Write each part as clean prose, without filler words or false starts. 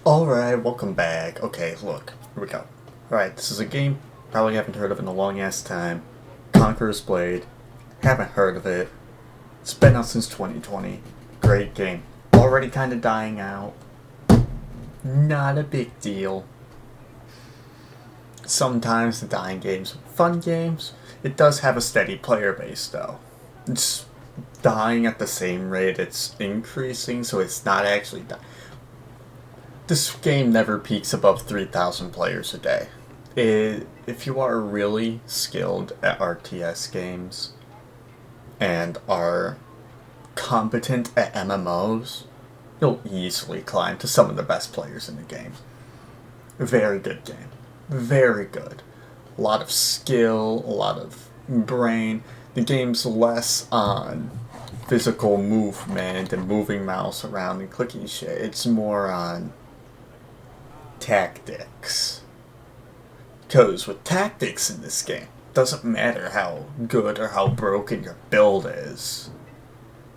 Alright, welcome back. Okay, look, here we go. Alright, this is a game probably haven't heard of in a long ass time. Conqueror's Blade. Haven't heard of it. It's been out since 2020. Great game. Already kind of dying out. Not a big deal. Sometimes the dying games are fun games. It does have a steady player base though. It's dying at the same rate it's increasing, so it's not actually dying. This game never peaks above 3,000 players a day. If you are really skilled at RTS games and are competent at MMOs, you'll easily climb to some of the best players in the game. Very good game. Very good. A lot of skill, a lot of brain. The game's less on physical movement and moving mouse around and clicking shit. It's more on tactics. Because with tactics in this game, it doesn't matter how good or how broken your build is.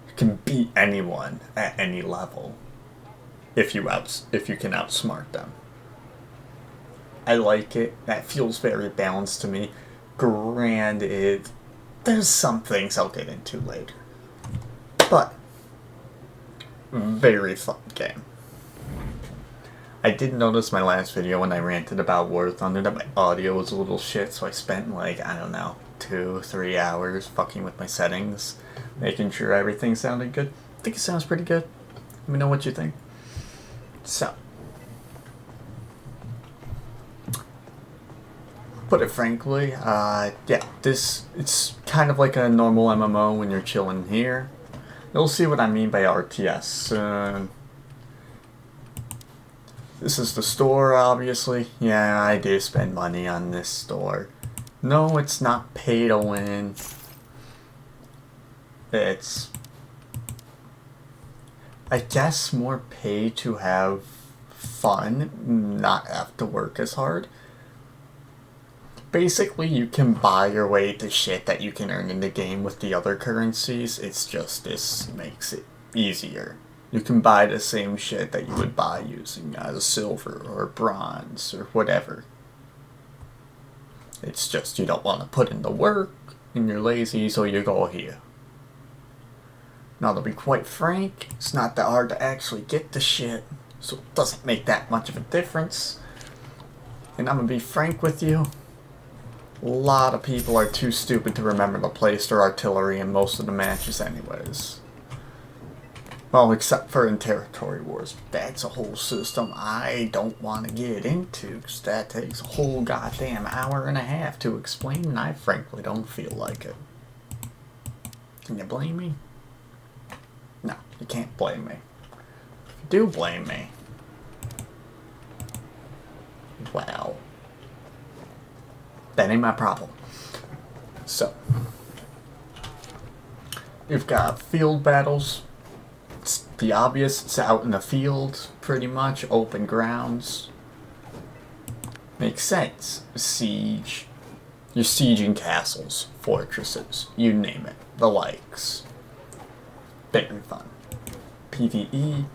You can beat anyone at any level if you can outsmart them. I like it. That feels very balanced to me. Granted, there's some things I'll get into later. But very fun game. I did notice my last video when I ranted about War Thunder that my audio was a little shit, so I spent like, I don't know, 2-3 hours fucking with my settings, making sure everything sounded good. I think it sounds pretty good. Let me know what you think. So, put it frankly, yeah, it's kind of like a normal MMO when you're chilling here. You'll see what I mean by RTS soon. This is the store, obviously. Yeah, I do spend money on this store. No, it's not pay to win. It's, I guess, more pay to have fun, not have to work as hard. Basically, you can buy your way to shit that you can earn in the game with the other currencies. It's just this makes it easier. You can buy the same shit that you would buy using silver or bronze or whatever. It's just you don't want to put in the work and you're lazy, so you go here. Now, to be quite frank, it's not that hard to actually get the shit, so it doesn't make that much of a difference. And I'm gonna be frank with you. A lot of people are too stupid to remember to place their artillery in most of the matches anyways. Well, except for in Territory Wars. That's a whole system I don't want to get into, because that takes a whole goddamn hour and a half to explain, and I frankly don't feel like it. Can you blame me? No, you can't blame me. If you do blame me, well, that ain't my problem. So, you've got field battles. It's the obvious, it's out in the field, pretty much, open grounds. Makes sense. Siege. You're sieging castles, fortresses, you name it, the likes. Very fun. PvE.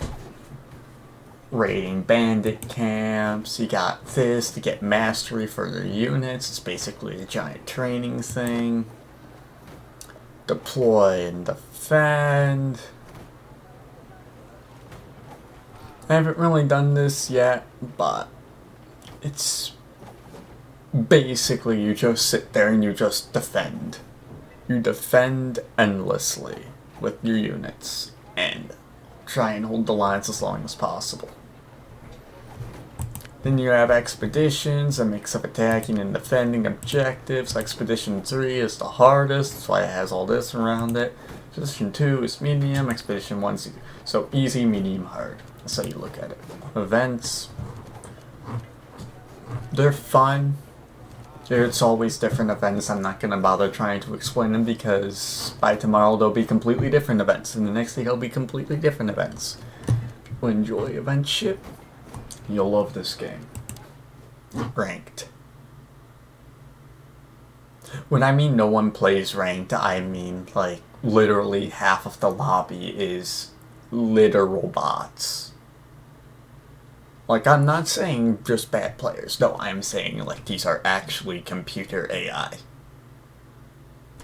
Raiding bandit camps, you got this to get mastery for your units. It's basically a giant training thing. Deploy and defend. I haven't really done this yet, but it's basically you just sit there and you just defend. You defend endlessly with your units and try and hold the lines as long as possible. Then you have expeditions, a mix of attacking and defending objectives. Expedition 3 is the hardest, that's why it has all this around it. Expedition 2 is medium, Expedition 1 is so easy, medium, hard. That's how you look at it. Events, they're fun. It's always different events. I'm not going to bother trying to explain them because by tomorrow there'll be completely different events, and the next day there'll be completely different events. You'll enjoy event shit. You'll love this game. Ranked. When I mean no one plays ranked, I mean like literally half of the lobby is literal bots. Like, I'm not saying just bad players. No, I'm saying, like, these are actually computer AI.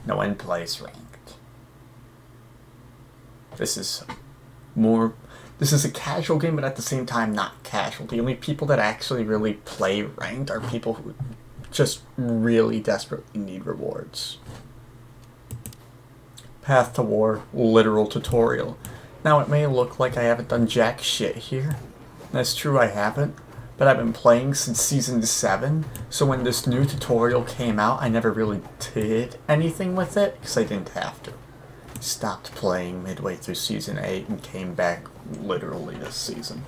No one plays ranked. This is a casual game, but at the same time not casual. The only people that actually really play ranked are people who just really desperately need rewards. Path to War, literal tutorial. Now, it may look like I haven't done jack shit here. That's true, I haven't. But I've been playing since Season 7, so when this new tutorial came out, I never really did anything with it, because I didn't have to. Stopped playing midway through Season 8 and came back literally this season.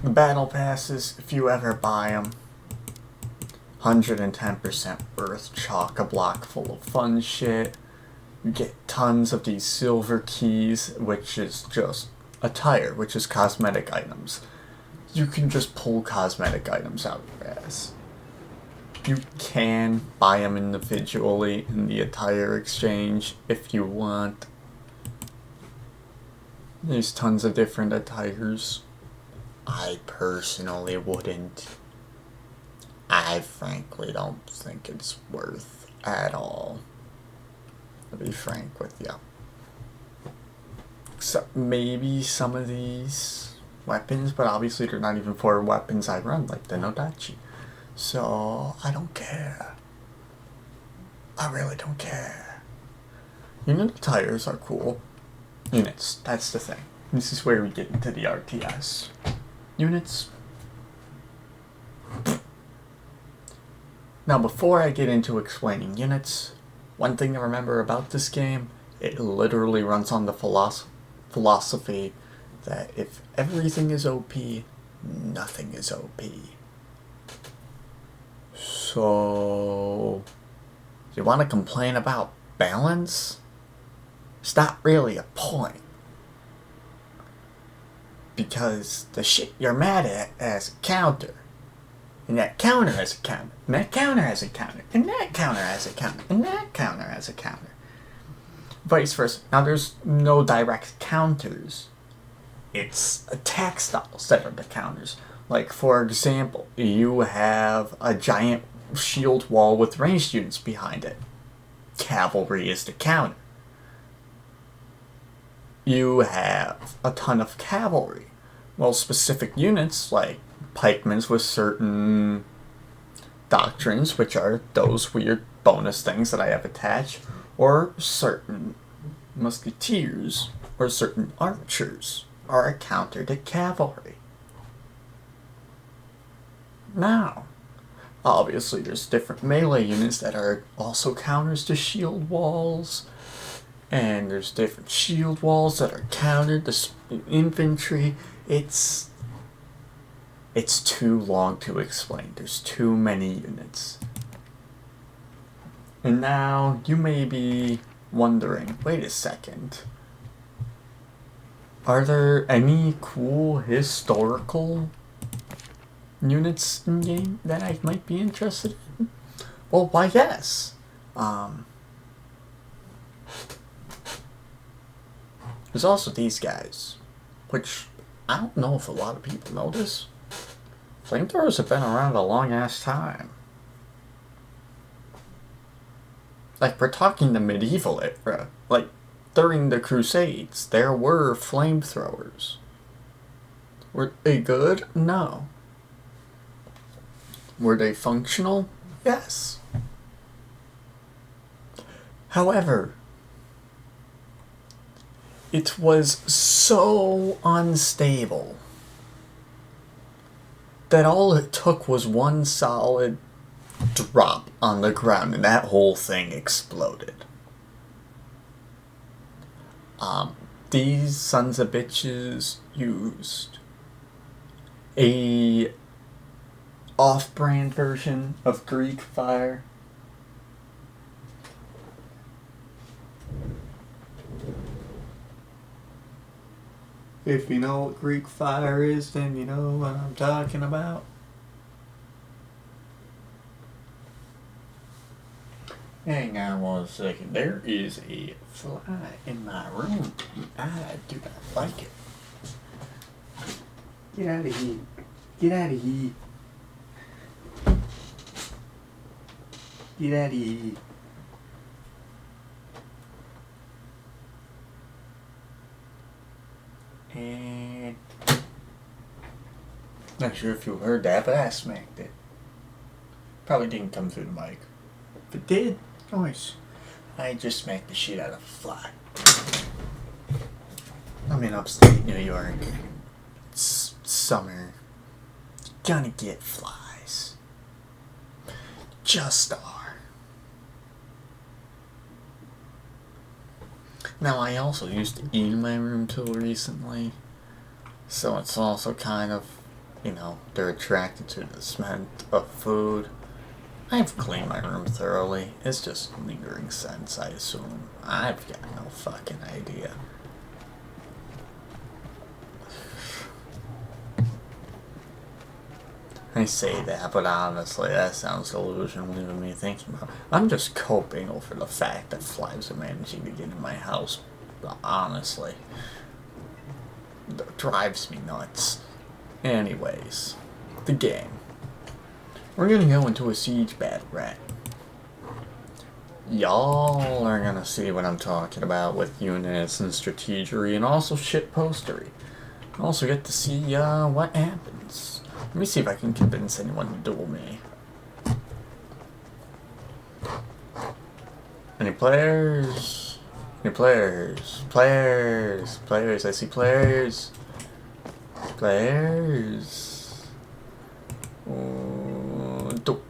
The battle passes, if you ever buy them, 110% worth, chock-a-block full of fun shit. You get tons of these silver keys, which is just attire, which is cosmetic items. You can just pull cosmetic items out of your ass. You can buy them individually in the attire exchange if you want. There's tons of different attires. I personally wouldn't. I frankly don't think it's worth at all. To be frank with you. Except maybe some of these weapons, but obviously they're not even for weapons I run, like the Nodachi. So, I don't care. I really don't care. Unit attires are cool. Units, that's the thing. This is where we get into the RTS. Units. Now, before I get into explaining units, one thing to remember about this game, it literally runs on the philosophy that if everything is OP, nothing is OP. So, you want to complain about balance? It's not really a point. Because the shit you're mad at has a counter. And that counter has a counter. And that counter has a counter. And that counter has a counter. And that counter has a counter. Vice versa. Now there's no direct counters. It's attack styles that are the counters. Like, for example, you have a giant shield wall with ranged units behind it. Cavalry is the counter. You have a ton of cavalry. Well, specific units, like pikemans with certain doctrines, which are those weird bonus things that I have attached, or certain musketeers, or certain archers, are a counter to cavalry. Now, obviously there's different melee units that are also counters to shield walls, and there's different shield walls that are countered to infantry. It's too long to explain. There's too many units. And now you may be wondering, wait a second. Are there any cool historical units in game that I might be interested in? Well, why yes. There's also these guys, which I don't know if a lot of people know this. Flamethrowers have been around a long ass time. Like, we're talking the medieval era. Like, during the Crusades, there were flamethrowers. Were they good? No. Were they functional? Yes. However, it was so unstable that all it took was one solid drop on the ground and that whole thing exploded. These sons of bitches used a off-brand version of Greek fire. If you know what Greek fire is, then you know what I'm talking about. Hang on 1 second. There is a fly in my room. I do not like it. Get out of here. Get out of here. Get out of here. And not sure if you heard that, but I smacked it. Probably didn't come through the mic. If it did, nice. I just smacked the shit out of a fly. I'm in upstate New York. It's summer. You're gonna get flies. Just are. Now, I also used to eat in my room till recently. So it's also kind of, they're attracted to the smell of food. I've cleaned my room thoroughly. It's just lingering scents, I assume. I've got no fucking idea. I say that, but honestly, that sounds delusional even me thinking about it. I'm just coping over the fact that flies are managing to get in my house. Honestly. That drives me nuts. Anyways, the game. We're gonna go into a siege battle, right? Y'all are gonna see what I'm talking about with units and strategery and also shitpostery. Also get to see what happens. Let me see if I can convince anyone to duel me. Any players? Any players? Players! Players! I see players! Players! Duel.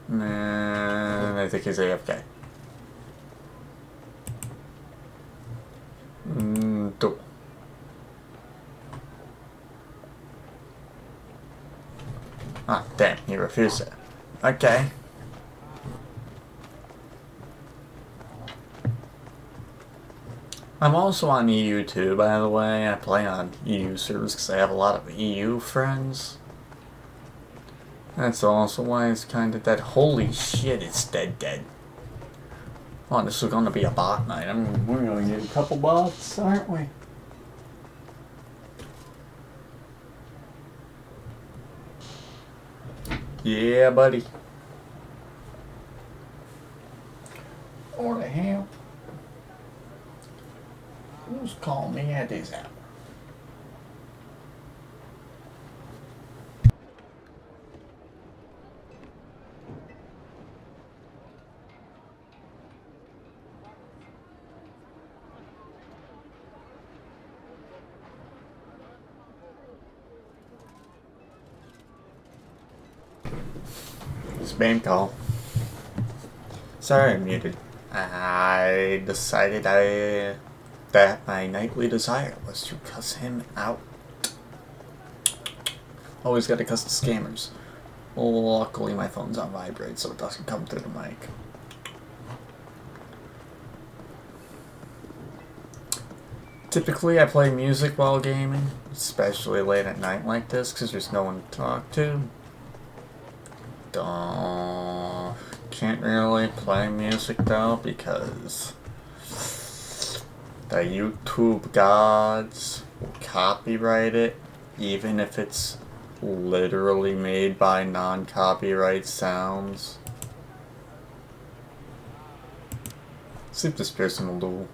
Nah, I think he's AFK. Duel. Ah, damn, he refused it. Okay. I'm also on EU too, by the way. I play on EU servers because I have a lot of EU friends. That's also why it's kind of dead. Holy shit, it's dead. Oh, this is gonna be a bot night. We're gonna get a couple bots, aren't we? Yeah, buddy. What the hell? Who's calling me at this hour? Spam call. Sorry, I'm muted. I decided that my nightly desire was to cuss him out. Always gotta cuss the scammers. Luckily my phone's on vibrate so it doesn't come through the mic. Typically I play music while gaming, especially late at night like this because there's no one to talk to. Can't really play music though because the YouTube gods will copyright it even if it's literally made by non-copyright sounds. See if this person will duel.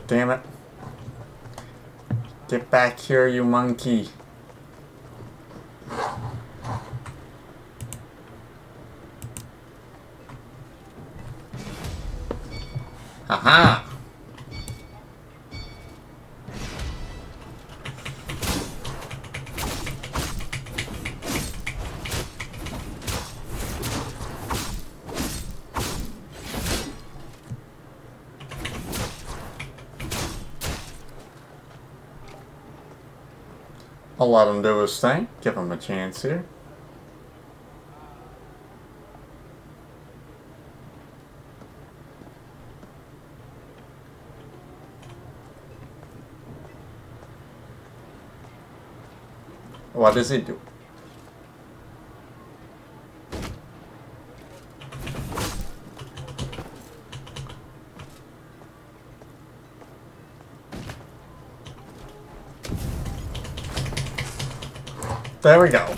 Damn it. Get back here, you monkey. Aha! I'll let him do his thing. Give him a chance here. What does he do? There we go.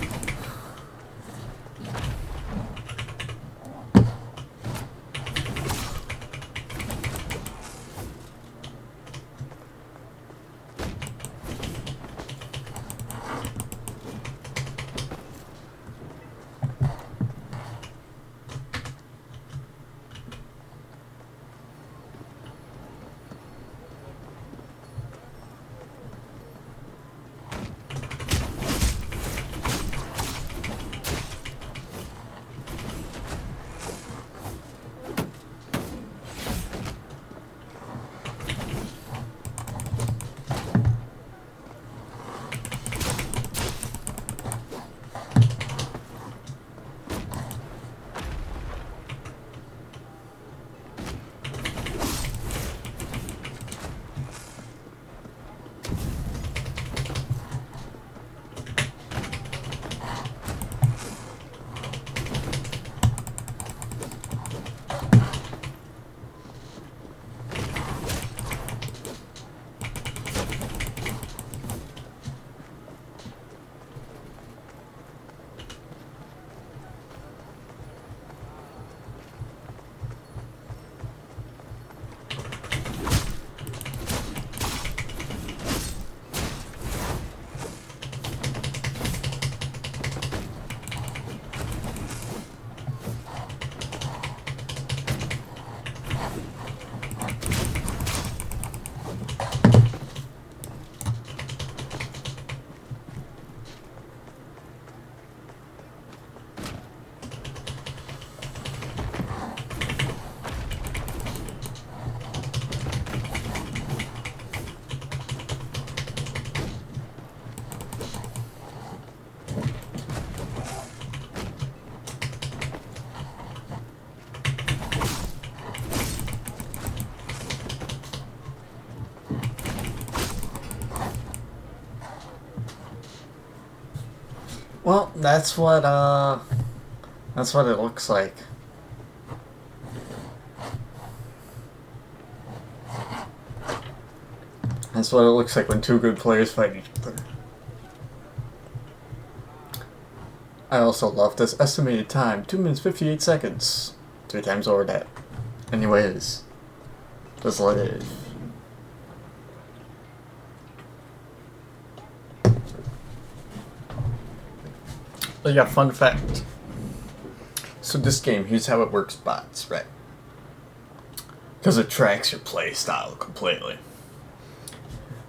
Well, that's what it looks like. That's what it looks like when two good players fight each other. I also love this estimated time, 2 minutes 58 seconds. 3 times over that. Anyways, just live. Oh yeah, fun fact. So this game, here's how it works bots, right? Because it tracks your playstyle completely.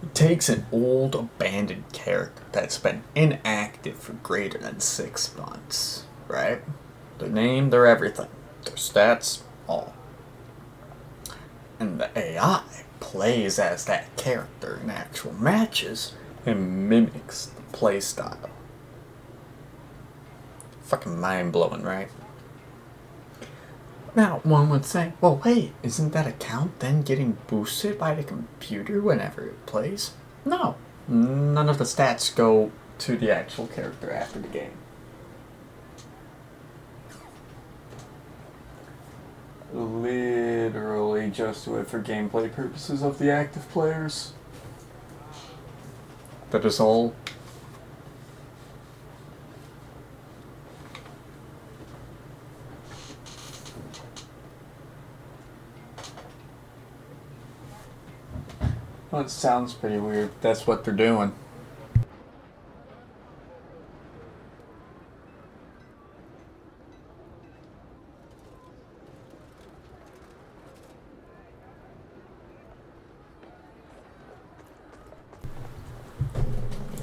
It takes an old abandoned character that's been inactive for greater than 6 months, right? Their name, their everything, their stats, all. And the AI plays as that character in actual matches and mimics the playstyle. Fucking mind-blowing, right? Now, one would say, well, wait, isn't that account then getting boosted by the computer whenever it plays? No. None of the stats go to the actual character after the game. Literally just do it for gameplay purposes of the active players. That is all. Well, it sounds pretty weird. That's what they're doing.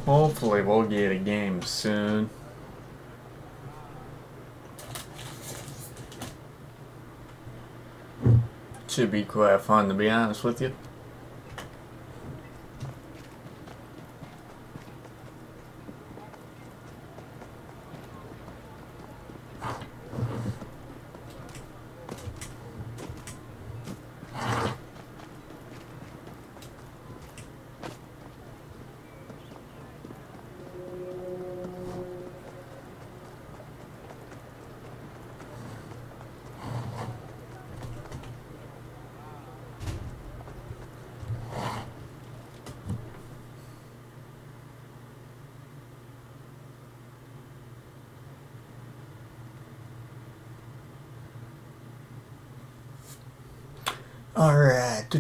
Hopefully we'll get a game soon. Should be quite fun, to be honest with you. Alright.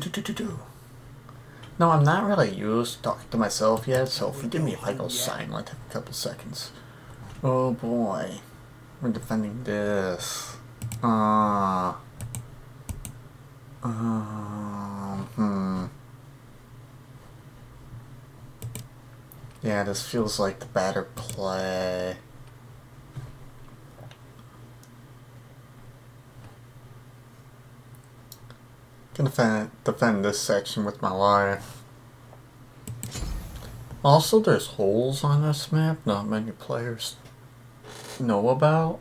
No, I'm not really used to talking to myself yet, so forgive me if I go silent every couple seconds. Oh boy. We're defending this. Yeah, this feels like the better play. Gonna defend this section with my life. Also, there's holes on this map not many players know about.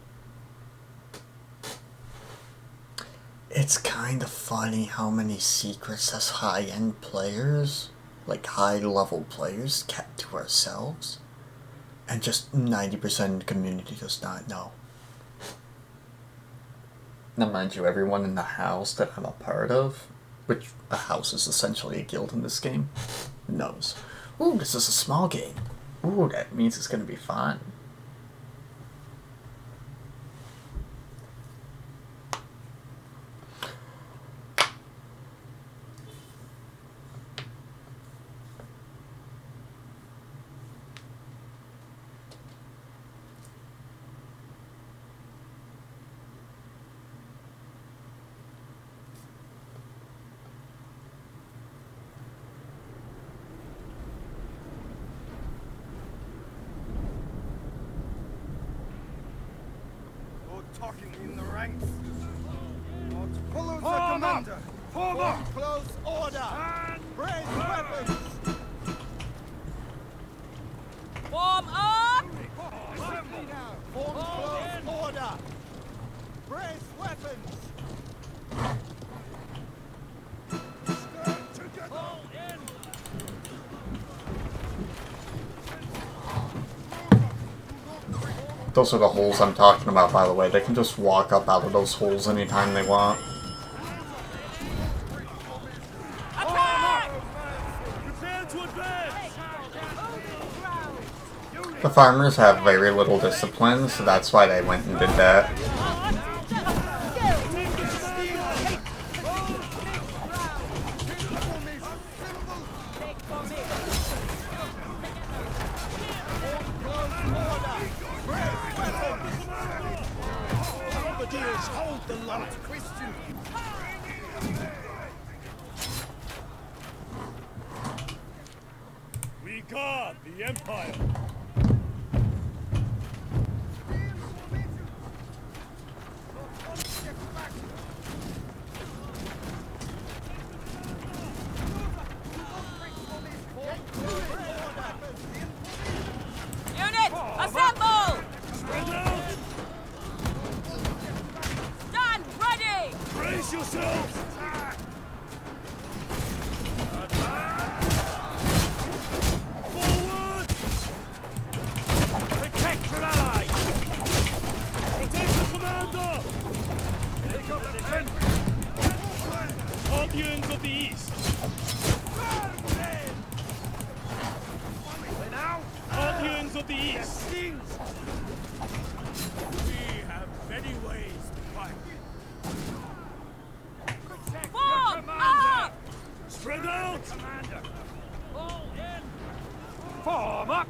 It's kind of funny how many secrets us high-end players, like high-level players, kept to ourselves, and just 90% of the community does not know. Now, mind you, everyone in the house that I'm a part of, which a house is essentially a guild in this game, knows. Ooh, this is a small game. Ooh, that means it's gonna be fun. Talking in the ranks. Follow the commander. Form up. Close order. And raise weapons. Form up. Assembly now. Form close order. Raise weapons. Stand together. Those are the holes I'm talking about, by the way. They can just walk up out of those holes anytime they want. The farmers have very little discipline, so that's why they went and did that. Hold the last Christian. We guard the Empire. Unit, assemble! Stand ready! Brace yourselves! Forward! Protect your ally! Protect the commander! Take up the defense! Guardians of the East! Guardians of the East! We have many ways to fight. Form up! Spread out! Commander! Fall in! Form up!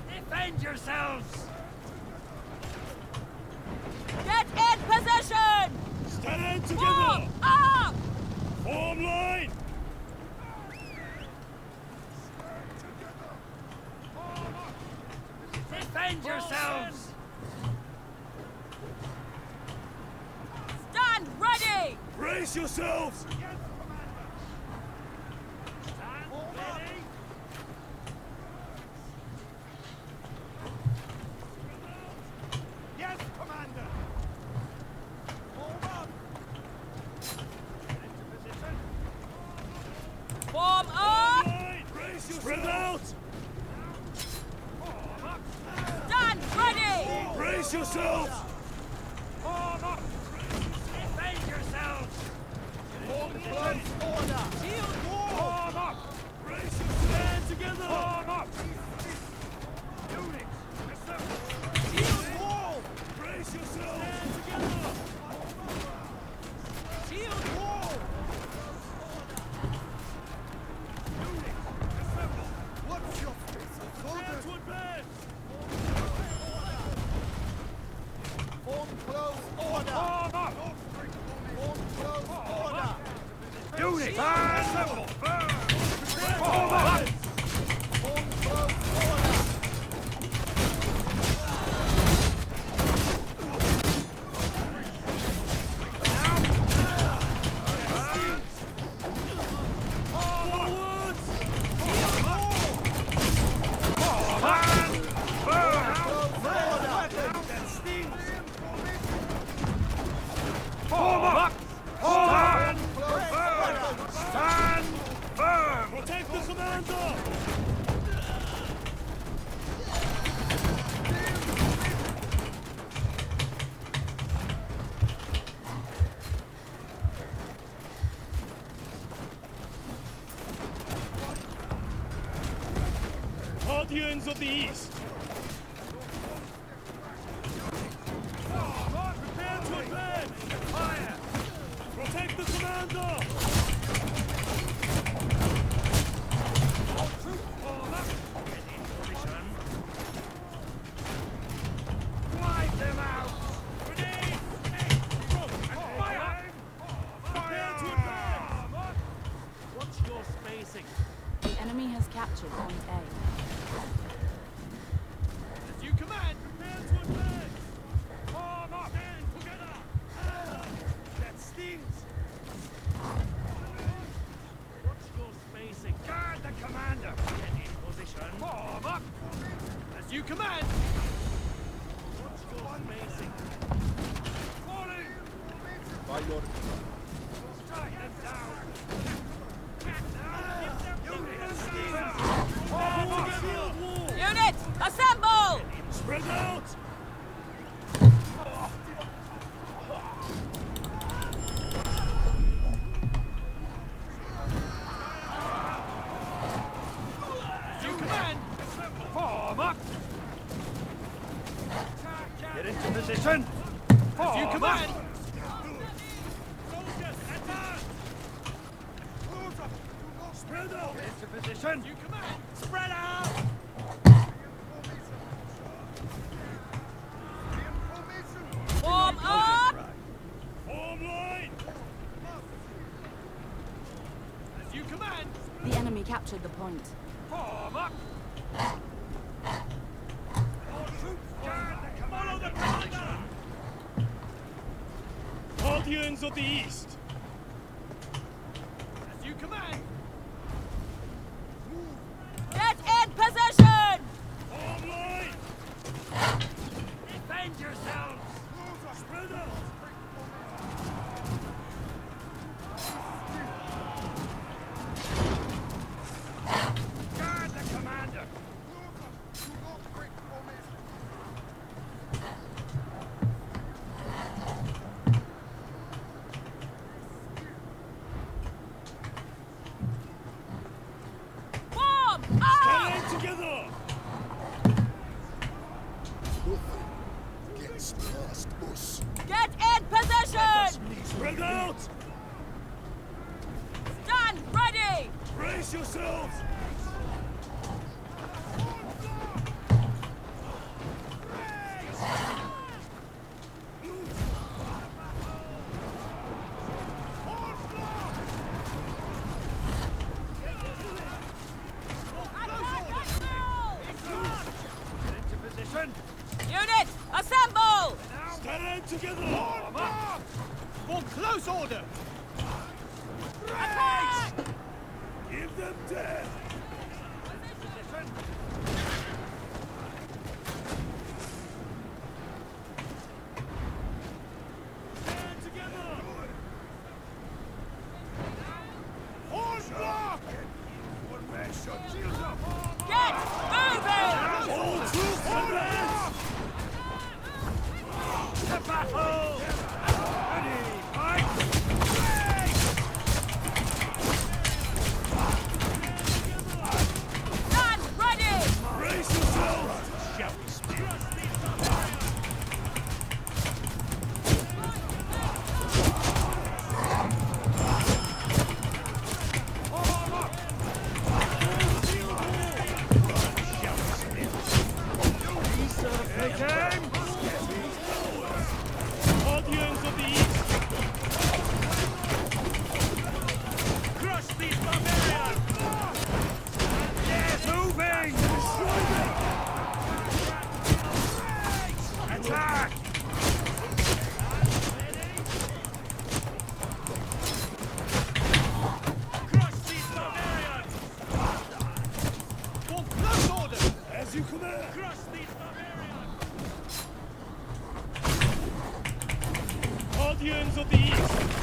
Defend yourselves! Get in position! Stand together! Form up! Form line! Defend yourselves! Stand ready! Brace yourselves! Stand ready! Yes, Commander! Form up! Get into position! Form up! Line! Brace yourselves! Spread out! Stand ready! Brace yourselves! Form up! Defend yourselves! Form close Guardians of the East! Prepare to advance! Fire! Protect the commander! Wipe them out! Grenade! Fire! Prepare to advance! Watch your spacing. The enemy has captured point A. As you command, prepare to advance! Form up! Stand together! That stings! Watch your spacing. Guard the commander! Get in position. Form up! As you command! Watch your spacing. Falling! By your Strike them down! Now, give them Form up! Field wall! Unit, assemble! Spread out! You command! Form up! Get into position! Form you command! Soldiers, attack! Spread out! Get into position! You command! Spread out! Form up! Form line! As you command! The enemy captured the point. Form up! All troops follow the commander! Guardians of the East! As you command! Get in position! Form line! Defend yourselves! Spread out! Guard the commander! Form up! Stand together! gets past us. Get in position! Spread out! Stand ready! Brace yourselves! Get into position! Unit, assemble! Stand together! For close order. Attack! Give them death! Stand together! Horn block. Get moving! All troops advance! The battle! Ready, fight! Stand ready! Guardians of the East!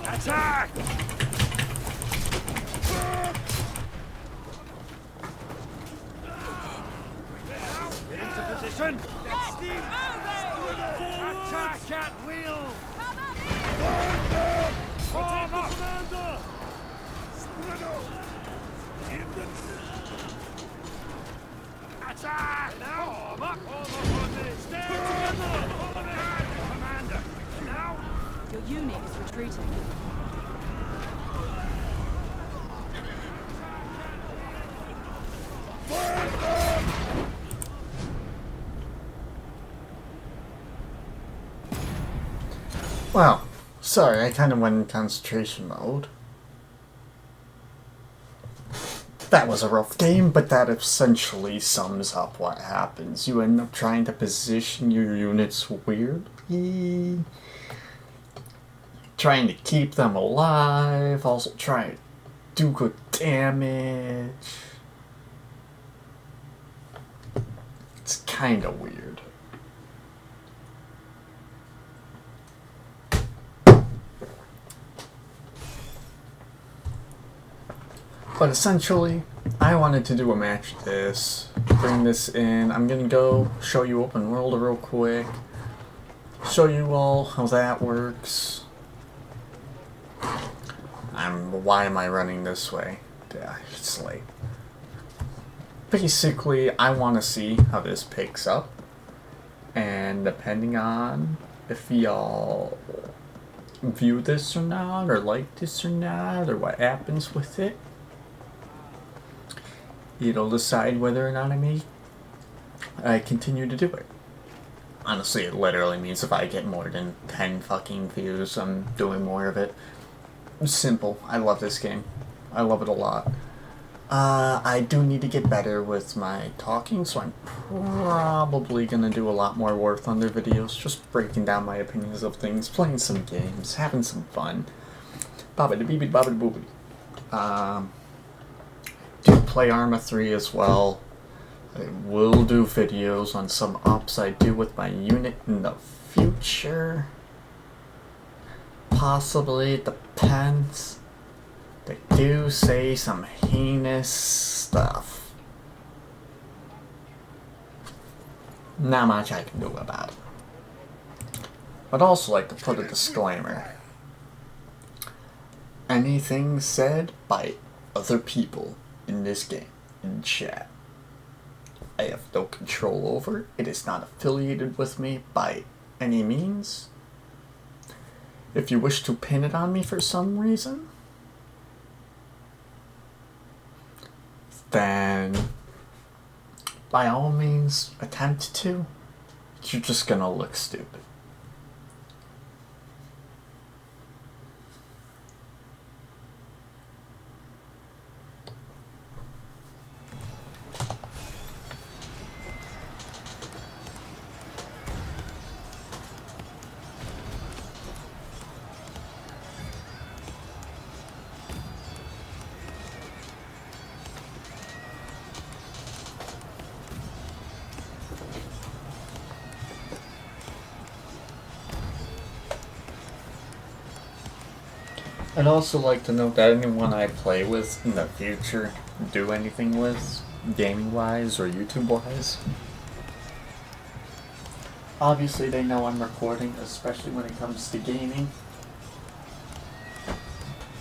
Attack! Get into position! Attack at will! Form up! Commander! Attack! Now! Form up! Stand together! Commander! Now! Your unit is retreating. Well, sorry, I kind of went in concentration mode. That was a rough game, but that essentially sums up what happens. You end up trying to position your units weirdly, trying to keep them alive, also trying to do good damage. It's kind of weird. But essentially, I wanted to do a match this, bring this in. I'm gonna go show you open world real quick, show you all how that works. Why am I running this way? Yeah, it's late. Basically, I want to see how this picks up, and depending on if y'all view this or not, or like this or not, or what happens with it, it'll decide whether or not I continue to do it. Honestly, it literally means if I get more than 10 fucking views, I'm doing more of it. Simple. I love this game. I love it a lot. I do need to get better with my talking, so I'm probably gonna do a lot more War Thunder videos, just breaking down my opinions of things, playing some games, having some fun. Bobbidi bobbidi boobidi. Do play Arma 3 as well. I will do videos on some ups I do with my unit in the future. Possibly, it depends. They do say some heinous stuff. Not much I can do about it. I'd also like to put a disclaimer. Anything said by other people in this game, in chat, I have no control over. It is not affiliated with me by any means. If you wish to pin it on me for some reason, then by all means attempt to. You're just gonna look stupid. I'd also like to note that anyone I play with in the future, do anything with, gaming-wise or YouTube-wise, obviously they know I'm recording, especially when it comes to gaming.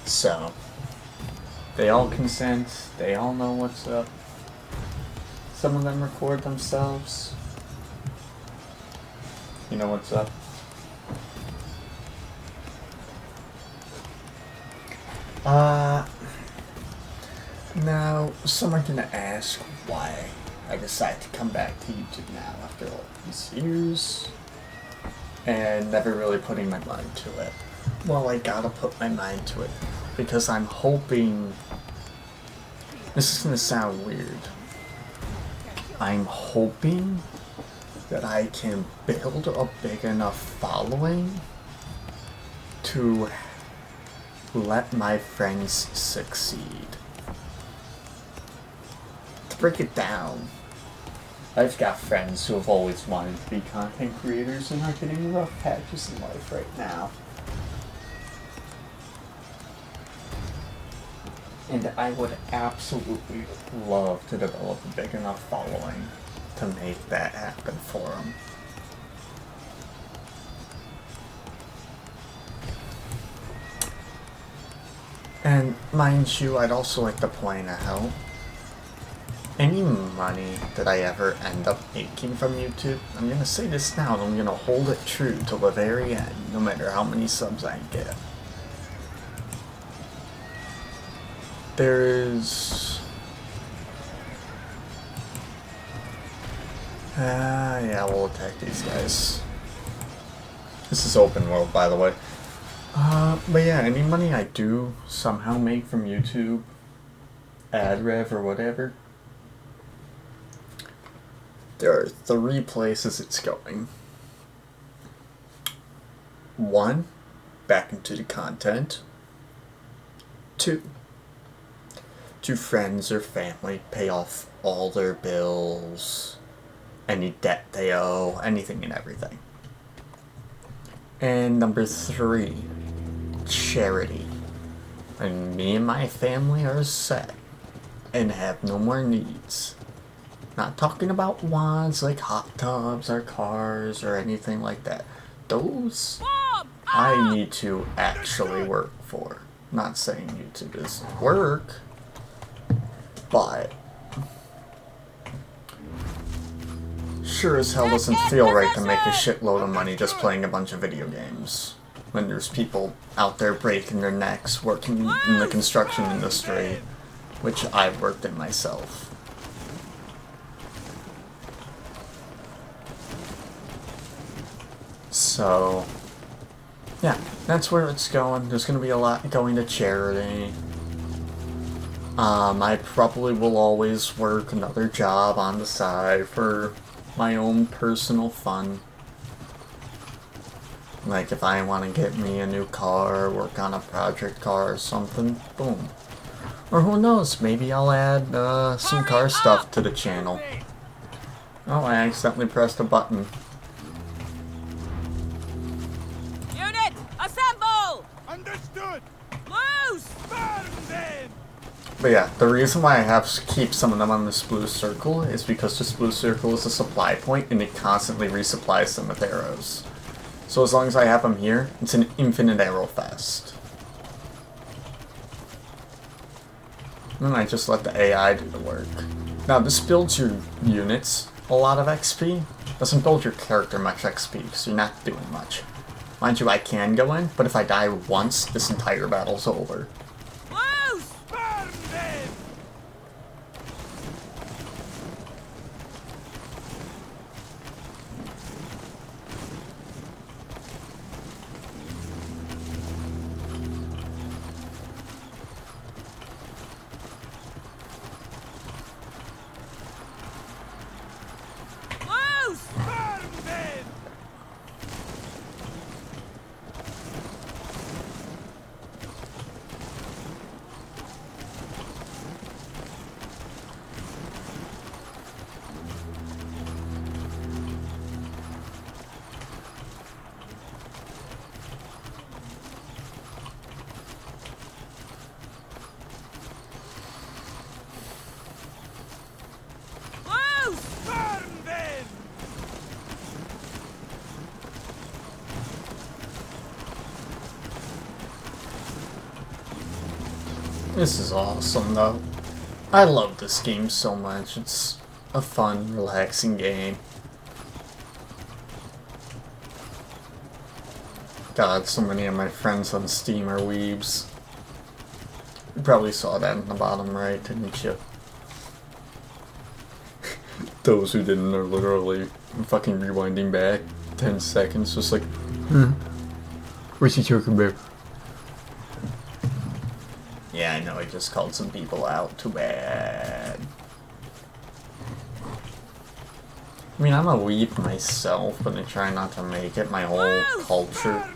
So, they all consent, they all know what's up. Some of them record themselves. You know what's up. Now, Someone gonna ask why I decided to come back to YouTube now after all these years and never really putting my mind to it. Well, I gotta put my mind to it because I'm hoping. This is gonna sound weird. I'm hoping that I can build a big enough following to let my friends succeed. To break it down, I've got friends who have always wanted to be content creators and are getting rough patches in life right now. And I would absolutely love to develop a big enough following to make that happen for them. And mind you, I'd also like to point out, any money that I ever end up making from YouTube, I'm gonna say this now and I'm gonna hold it true till the very end, no matter how many subs I get. There is... yeah, we'll attack these guys. This is open world, by the way. But yeah, any money I do somehow make from YouTube, ad rev or whatever, there are 3 places it's going. 1, back into the content. 2, to friends or family, pay off all their bills, any debt they owe, anything and everything. And number 3, charity. And me and my family are set and have no more needs. Not talking about wants like hot tubs or cars or anything like that. Those I need to actually work for. Not saying YouTube is work, but sure as hell doesn't feel right to make a shitload of money just playing a bunch of video games when there's people out there breaking their necks working in the construction industry, which I've worked in myself. So yeah, that's where it's going. There's going to be a lot going to charity. I probably will always work another job on the side for my own personal fun. Like if I want to get me a new car, work on a project car or something, boom. Or who knows, maybe I'll add some car stuff to the channel. Oh, I accidentally pressed a button. Unit, assemble! Understood! Loose! Burn them! But yeah, the reason why I have to keep some of them on this blue circle is because this blue circle is a supply point and it constantly resupplies them with arrows. So as long as I have them here, it's an infinite arrow fest. And then I just let the AI do the work. Now this builds your units a lot of XP. Doesn't build your character much XP because you're not doing much. Mind you, I can go in, but if I die once, this entire battle's over. Loose! Burn them! Loose! Burn them! Loose! Burn them! This is awesome though. I love this game so much. It's a fun, relaxing game. God, so many of my friends on Steam are weebs. You probably saw that in the bottom right, didn't you? Those who didn't are literally fucking rewinding back 10 seconds, just like, where's the talking about? Yeah, I know, I just called some people out. Too bad. I mean, I'm a weeb myself, but I try not to make it my whole culture.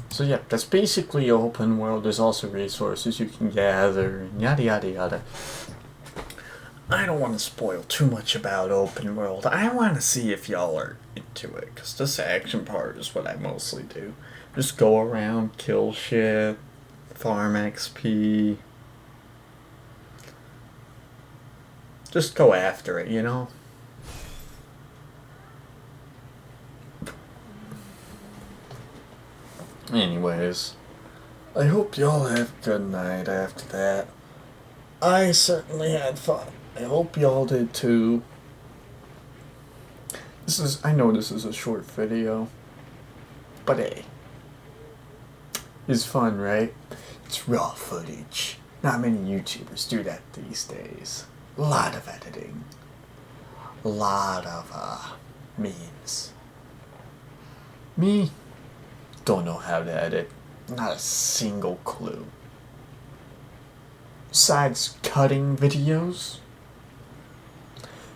So yeah, that's basically open world. There's also resources you can gather, and yada yada yada. I don't want to spoil too much about open world. I want to see if y'all are into it, because this action part is what I mostly do. Just go around, kill shit, farm XP. Just go after it, you know? Anyways, I hope y'all have a good night after that. I certainly had fun. I hope y'all did too. I know this is a short video, but hey, it's fun, right? It's raw footage. Not many YouTubers do that these days. A lot of editing. A lot of, memes. Me? Don't know how to edit. Not a single clue. Besides cutting videos.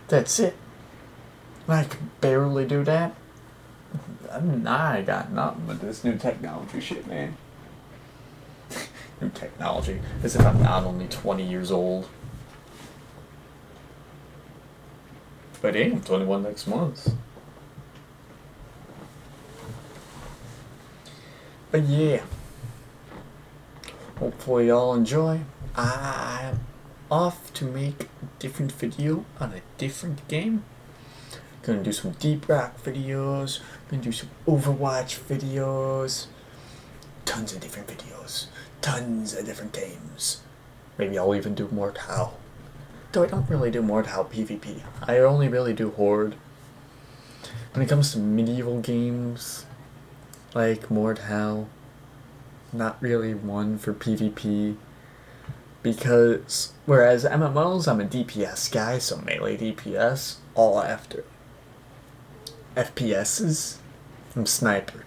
That's it. I can barely do that. I got nothing but this new technology shit, man. New technology. As if I'm not only 20 years old. But hey, I'm 21 next month. But yeah, hopefully y'all enjoy. I'm off to make a different video on a different game. Gonna do some Deep Rock videos, gonna do some Overwatch videos, tons of different videos, tons of different games. Maybe I'll even do Mortal. Though I don't really do Mortal PvP. I only really do Horde. When it comes to medieval games, like Mortal, not really one for PvP, because whereas MMOs, I'm a DPS guy, so melee DPS, all after. FPSs, I'm sniper.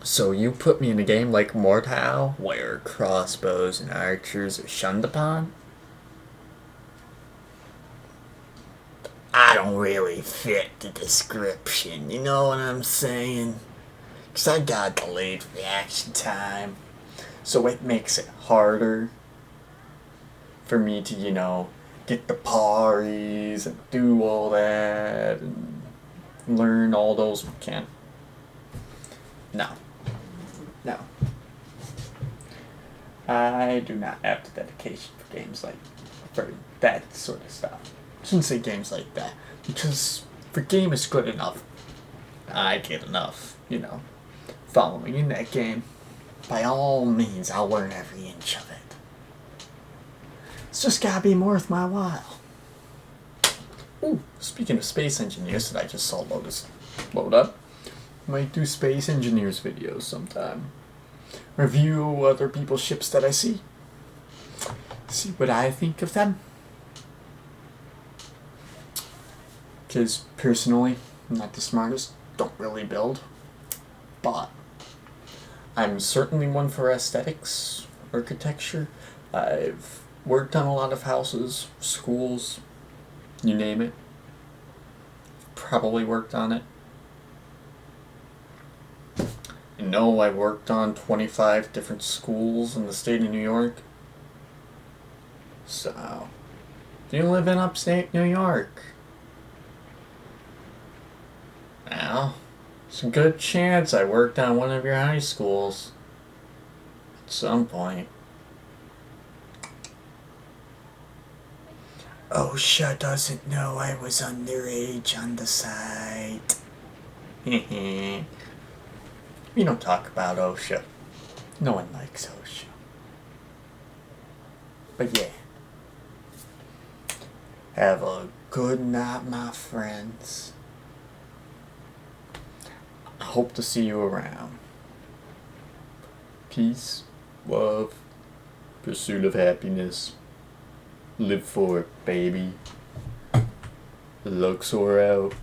So you put me in a game like Mortal, where crossbows and archers are shunned upon, I don't really fit the description, you know what I'm saying? Because I got delayed reaction time, so it makes it harder for me to, you know, get the parries and do all that and learn all those mechanics. No. I do not have the dedication for games like, for that sort of stuff. I shouldn't say games like that, because if a game is good enough, I get enough, you know, following in that game. By all means, I'll learn every inch of it. It's just gotta be worth my while. Ooh, speaking of space engineers that I just saw load up, might do space engineers videos sometime. Review other people's ships that I see. See what I think of them. Because personally, I'm not the smartest, don't really build. But I'm certainly one for aesthetics, architecture. I've worked on a lot of houses, schools, you name it. Probably worked on it. No, I worked on 25 different schools in the state of New York. So, do you live in upstate New York? Well, it's a good chance I worked on one of your high schools. At some point. OSHA doesn't know I was underage on the site. Hehe. We don't talk about OSHA. No one likes OSHA. But yeah. Have a good night, my friends. I hope to see you around. Peace, love, pursuit of happiness. Live for it, baby. Luxor out.